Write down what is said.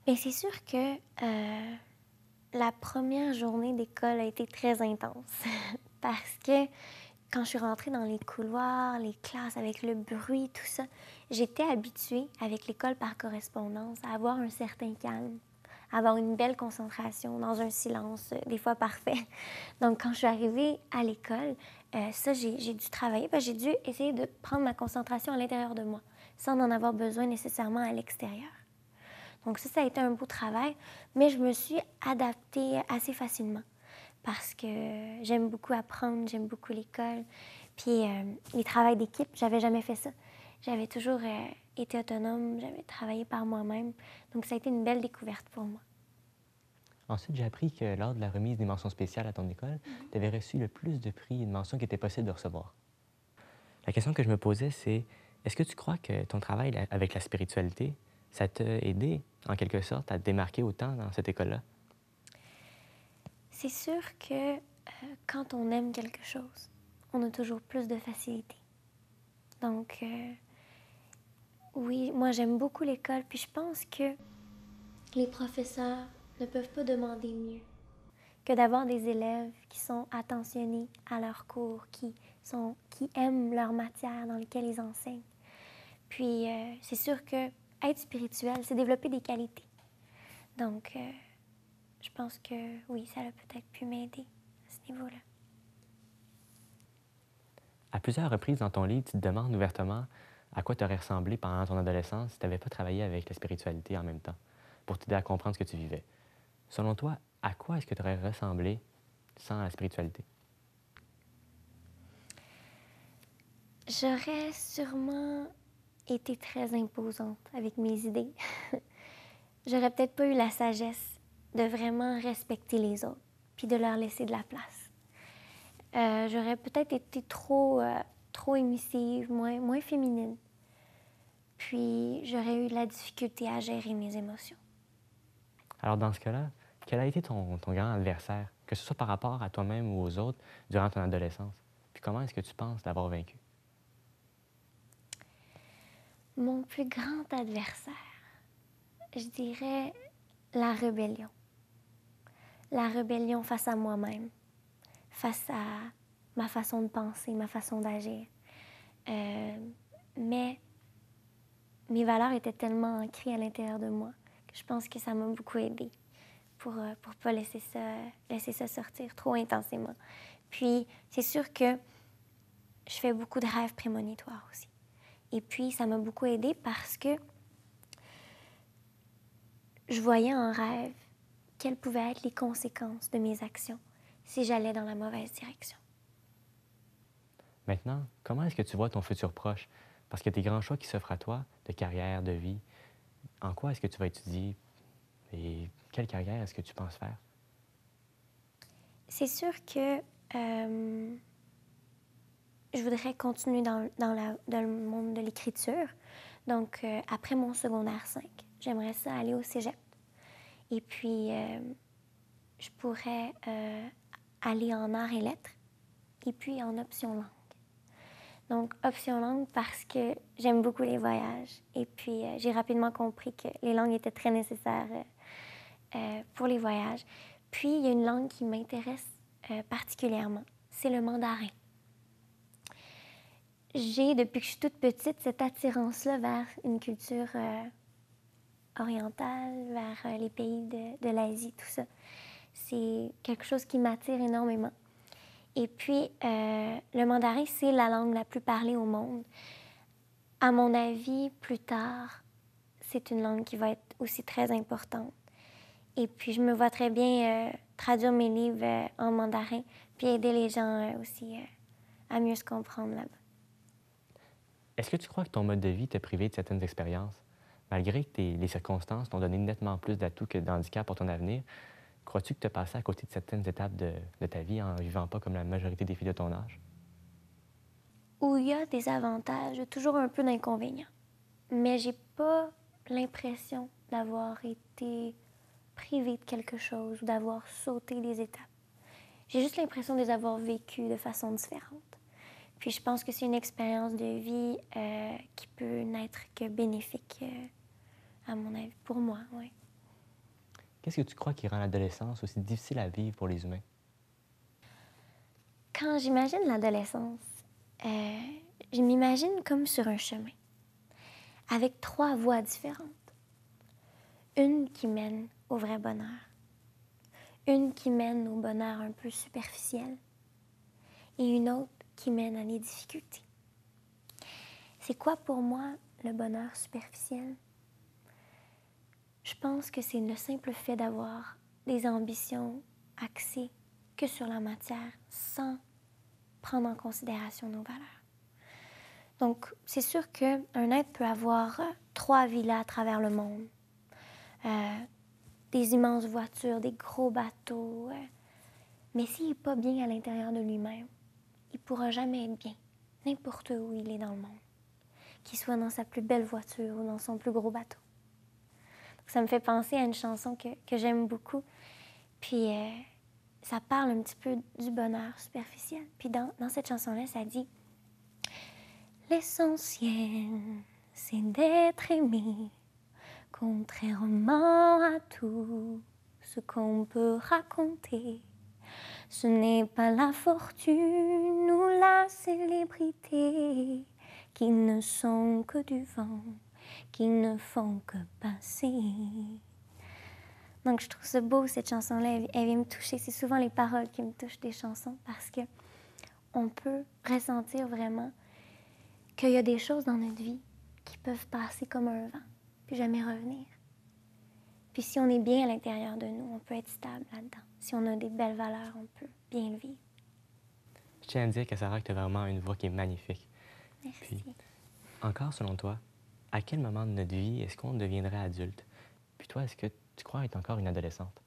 Mais c'est sûr que la première journée d'école a été très intense parce que quand je suis rentrée dans les couloirs, les classes, avec le bruit, tout ça, j'étais habituée, avec l'école par correspondance, à avoir un certain calme, à avoir une belle concentration dans un silence, des fois parfait. Donc, quand je suis arrivée à l'école, ça, j'ai dû travailler, j'ai dû essayer de prendre ma concentration à l'intérieur de moi, sans en avoir besoin nécessairement à l'extérieur. Donc ça a été un beau travail, mais je me suis adaptée assez facilement parce que j'aime beaucoup apprendre, j'aime beaucoup l'école. Puis les travails d'équipe, j'avais jamais fait ça. J'avais toujours été autonome, j'avais travaillé par moi-même. Donc ça a été une belle découverte pour moi. Ensuite, j'ai appris que lors de la remise des mentions spéciales à ton école, tu avais reçu le plus de prix et de mentions qui était possible de recevoir. La question que je me posais, c'est est-ce que tu crois que ton travail avec la spiritualité, ça t'a aidé, en quelque sorte, à te démarquer autant dans cette école-là? C'est sûr que quand on aime quelque chose, on a toujours plus de facilité. Donc oui, moi j'aime beaucoup l'école, puis je pense que les professeurs ne peuvent pas demander mieux que d'avoir des élèves qui sont attentionnés à leurs cours, qui aiment leur matière dans laquelle ils enseignent. Puis, c'est sûr que être spirituel, c'est développer des qualités. Donc, je pense que oui, ça a peut-être pu m'aider à ce niveau-là. À plusieurs reprises dans ton livre, tu te demandes ouvertement à quoi tu aurais ressemblé pendant ton adolescence si tu n'avais pas travaillé avec la spiritualité en même temps, pour t'aider à comprendre ce que tu vivais. Selon toi, à quoi est-ce que tu aurais ressemblé sans la spiritualité? J'aurais sûrement été très imposante avec mes idées. J'aurais peut-être pas eu la sagesse de vraiment respecter les autres, puis de leur laisser de la place. J'aurais peut-être été trop émissive, moins féminine. Puis j'aurais eu de la difficulté à gérer mes émotions. Alors dans ce cas-là, quel a été ton grand adversaire, que ce soit par rapport à toi-même ou aux autres, durant ton adolescence? Puis comment est-ce que tu penses l'avoir vaincu? Mon plus grand adversaire, je dirais la rébellion. La rébellion face à moi-même, face à ma façon de penser, ma façon d'agir. Euh, mais mes valeurs étaient tellement ancrées à l'intérieur de moi que je pense que ça m'a beaucoup aidée pour pas laisser ça sortir trop intensément. Puis, c'est sûr que je fais beaucoup de rêves prémonitoires aussi. Et puis, ça m'a beaucoup aidée parce que je voyais en rêve quelles pouvaient être les conséquences de mes actions si j'allais dans la mauvaise direction. Maintenant, comment est-ce que tu vois ton futur proche? Parce qu'il y a des grands choix qui s'offrent à toi, de carrière, de vie. En quoi est-ce que tu vas étudier et quelle carrière est-ce que tu penses faire? C'est sûr que je voudrais continuer dans le monde de l'écriture. Donc, après mon secondaire 5, j'aimerais ça aller au cégep. Et puis, je pourrais aller en arts et lettres et puis en option langue. Donc, option langue parce que j'aime beaucoup les voyages. Et puis, j'ai rapidement compris que les langues étaient très nécessaires pour les voyages. Puis, il y a une langue qui m'intéresse particulièrement, c'est le mandarin. J'ai, depuis que je suis toute petite, cette attirance-là vers une culture orientale, vers les pays de l'Asie, tout ça. C'est quelque chose qui m'attire énormément. Et puis, le mandarin, c'est la langue la plus parlée au monde. À mon avis, plus tard, c'est une langue qui va être aussi très importante. Et puis, je me vois très bien traduire mes livres en mandarin, puis aider les gens aussi à mieux se comprendre là-bas. Est-ce que tu crois que ton mode de vie t'a privé de certaines expériences? Malgré que les circonstances t'ont donné nettement plus d'atouts que d'handicap pour ton avenir, crois-tu que tu as passé à côté de certaines étapes de ta vie en vivant pas comme la majorité des filles de ton âge? Où il y a des avantages, il y a toujours un peu d'inconvénients. Mais j'ai pas l'impression d'avoir été privée de quelque chose ou d'avoir sauté des étapes. J'ai juste l'impression de les avoir vécues de façon différente. Puis je pense que c'est une expérience de vie qui peut n'être que bénéfique, à mon avis, pour moi, oui. Qu'est-ce que tu crois qui rend l'adolescence aussi difficile à vivre pour les humains? Quand j'imagine l'adolescence, euh, je m'imagine comme sur un chemin, avec trois voies différentes. Une qui mène au vrai bonheur, une qui mène au bonheur un peu superficiel et une autre qui mène à des difficultés. C'est quoi pour moi le bonheur superficiel? Je pense que c'est le simple fait d'avoir des ambitions axées que sur la matière sans prendre en considération nos valeurs. Donc, c'est sûr qu'un être peut avoir 3 villas à travers le monde, des immenses voitures, des gros bateaux, mais s'il n'est pas bien à l'intérieur de lui-même, il ne pourra jamais être bien, n'importe où il est dans le monde, qu'il soit dans sa plus belle voiture ou dans son plus gros bateau. Donc, ça me fait penser à une chanson que j'aime beaucoup, puis ça parle un petit peu du bonheur superficiel. Puis dans cette chanson-là, ça dit « L'essentiel, c'est d'être aimé, contrairement à tout ce qu'on peut raconter. Ce n'est pas la fortune ou la célébrité qui ne sont que du vent, qui ne font que passer. » Donc, je trouve ça beau, cette chanson-là. Elle vient me toucher. C'est souvent les paroles qui me touchent des chansons parce que on peut ressentir vraiment qu'il y a des choses dans notre vie qui peuvent passer comme un vent, puis jamais revenir. Puis si on est bien à l'intérieur de nous, on peut être stable là-dedans. Si on a des belles valeurs, on peut bien le vivre. Je tiens à dire que Sarah, que tu as vraiment une voix qui est magnifique. Merci. Puis, encore selon toi, à quel moment de notre vie est-ce qu'on deviendrait adulte? Puis toi, est-ce que tu crois être encore une adolescente?